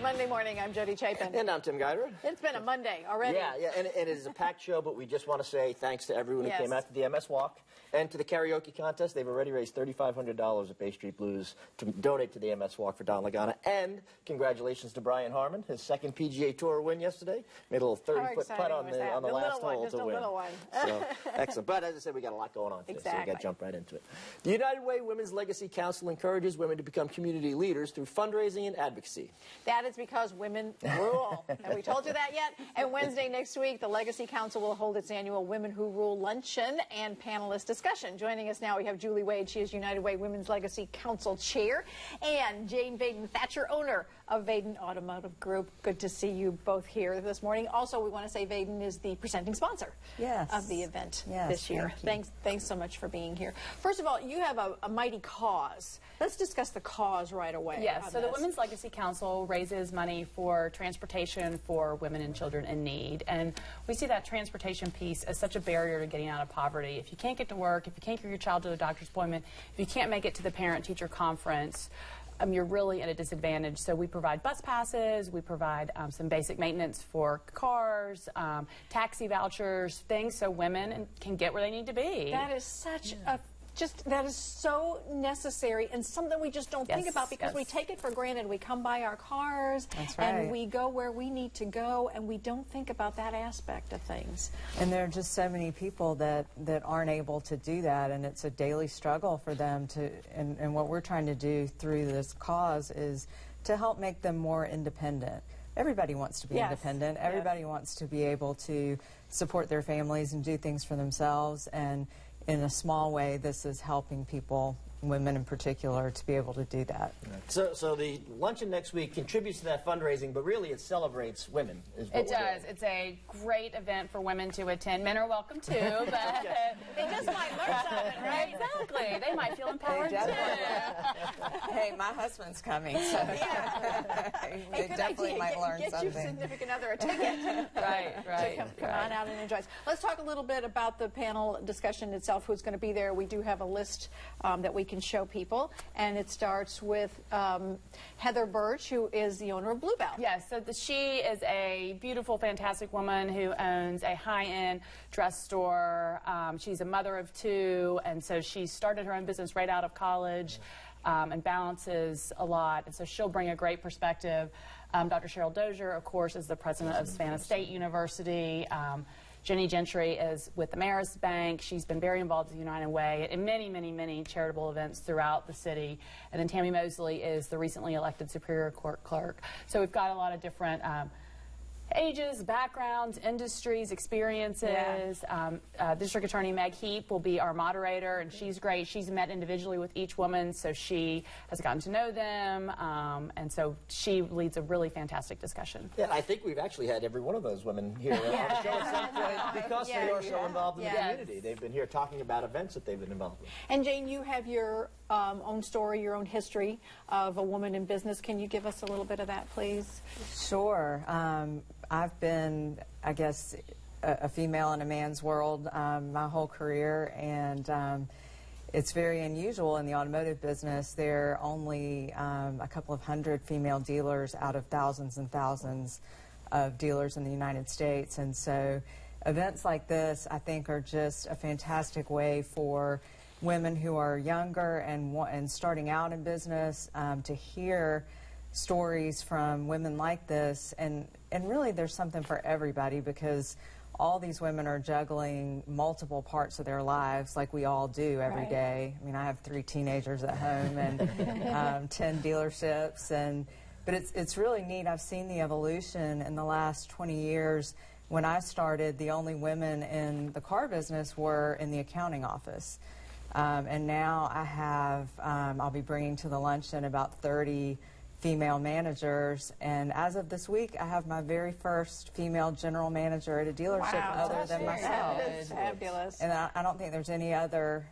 Monday morning. I'm Jody Chapin. And I'm Tim Guider. It's been a Monday already. Yeah, and it is a packed show, but we just want to say thanks to everyone who came out to the MS Walk and to the karaoke contest. They've already raised $3,500 at Bay Street Blues to donate to the MS Walk for Don Lagana. And congratulations to Brian Harmon, his second PGA Tour win yesterday. Made a little 30-foot putt on the last hole to win. Little one. So, excellent. But as I said, we got a lot going on today, so we got to jump right into it. The United Way Women's Legacy Council encourages women to become community leaders through fundraising and advocacy. That is because women rule. Have we told you that yet? And Wednesday next week, the Legacy Council will hold its annual Women Who Rule luncheon and panelist discussion. Joining us now, we have Julie Wade. She is United Way Women's Legacy Council Chair, and Jane Vaden-Thatcher, owner of Vaden Automotive Group. Good to see you both here this morning. Also, we want to say Vaden is the presenting sponsor of the event this year. Thanks so much for being here. First of all, you have a mighty cause. Let's discuss the cause right away. Yes, so the Women's Legacy Council raises money for transportation for women and children in need. And we see that transportation piece as such a barrier to getting out of poverty. If you can't get to work, if you can't get your child to a doctor's appointment, if you can't make it to the parent-teacher conference, you're really at a disadvantage. So we provide bus passes, we provide some basic maintenance for cars, taxi vouchers, things so women can get where they need to be. That is such a that is so necessary and something we just don't think about because we take it for granted. We come by our cars and we go where we need to go, and we don't think about that aspect of things. And there are just so many people that aren't able to do that, and it's a daily struggle for them to, and what we're trying to do through this cause is to help make them more independent. Everybody wants to be independent. Everybody wants to be able to support their families and do things for themselves, and in a small way, this is helping people, women in particular, to be able to do that. So the luncheon next week contributes to that fundraising, but really it celebrates women. It does. It's a great event for women to attend. Men are welcome too, but they just might learn something, right? Exactly. They might feel empowered too. Hey, my husband's coming, so they definitely might learn something. Get your significant other a ticket. Right. Come on out and enjoy. Let's talk a little bit about the panel discussion itself. Who's going to be there? We do have a list that we can show people, and it starts with Heather Birch, who is the owner of Bluebell. Yes, so she is a beautiful, fantastic woman who owns a high-end dress store. She's a mother of two, and so she started her own business right out of college and balances a lot, and so she'll bring a great perspective. Dr. Cheryl Dozier, of course, is the president of Savannah State University. Jenny Gentry is with the Marist Bank. She's been very involved with the United Way in many charitable events throughout the city. And then Tammy Mosley is the recently elected Superior Court clerk. So we've got a lot of different ages, backgrounds, industries, experiences. District Attorney Meg Heap will be our moderator, and she's great. She's met individually with each woman, so she has gotten to know them, and so she leads a really fantastic discussion. Yeah, I think we've actually had every one of those women here on the show at some point because they are so involved in the community. They've been here talking about events that they've been involved with. And Jane, you have your own story, your own history of a woman in business. Can you give us a little bit of that, please? Sure. I've been, I guess, a female in a man's world my whole career, and it's very unusual in the automotive business. There are only a couple of hundred female dealers out of thousands and thousands of dealers in the United States, and so events like this, I think, are just a fantastic way for women who are younger and starting out in business to hear stories from women like this, and really there's something for everybody, because all these women are juggling multiple parts of their lives like we all do every day. I mean, I have 3 teenagers at home and 10 dealerships, but it's really neat. I've seen the evolution in the last 20 years. When I started, the only women in the car business were in the accounting office. And now I have, I'll be bringing to the luncheon about 30 female managers, and as of this week, I have my very first female general manager at a dealership other than myself. That is fabulous. And I don't think there's any other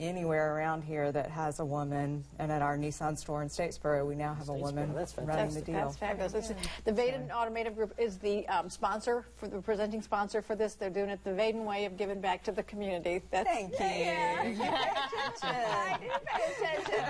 anywhere around here that has a woman, and at our Nissan store in Statesboro, we now have a woman running the deal. That's fabulous. The Vaden Automotive Group is the sponsor, for the presenting sponsor for this. They're doing it the Vaden way of giving back to the community. Thank you. I do pay attention.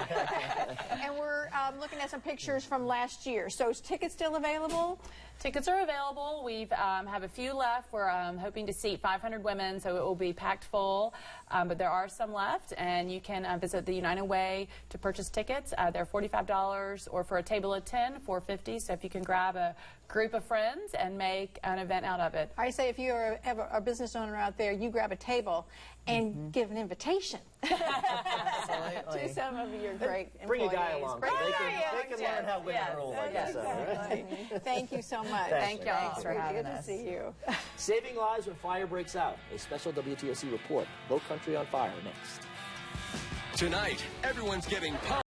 And we're looking at some pictures from last year. So is tickets still available? Tickets are available. We have a few left. We're hoping to seat 500 women, so it will be packed full. But there are some left, and you can visit the United Way to purchase tickets. They're $45, or for a table of 10, $4.50. So if you can grab a group of friends and make an event out of it. I say if you're a business owner out there, you grab a table and give an invitation to some of your great employees. Bring a guy along. They can learn how women rule, like I said. Right? Thank you so much. Thank you all. Thanks for having us. Good to see you. Saving lives when fire breaks out. A special WTOC report. Low Country on Fire next. Tonight, everyone's getting pumped.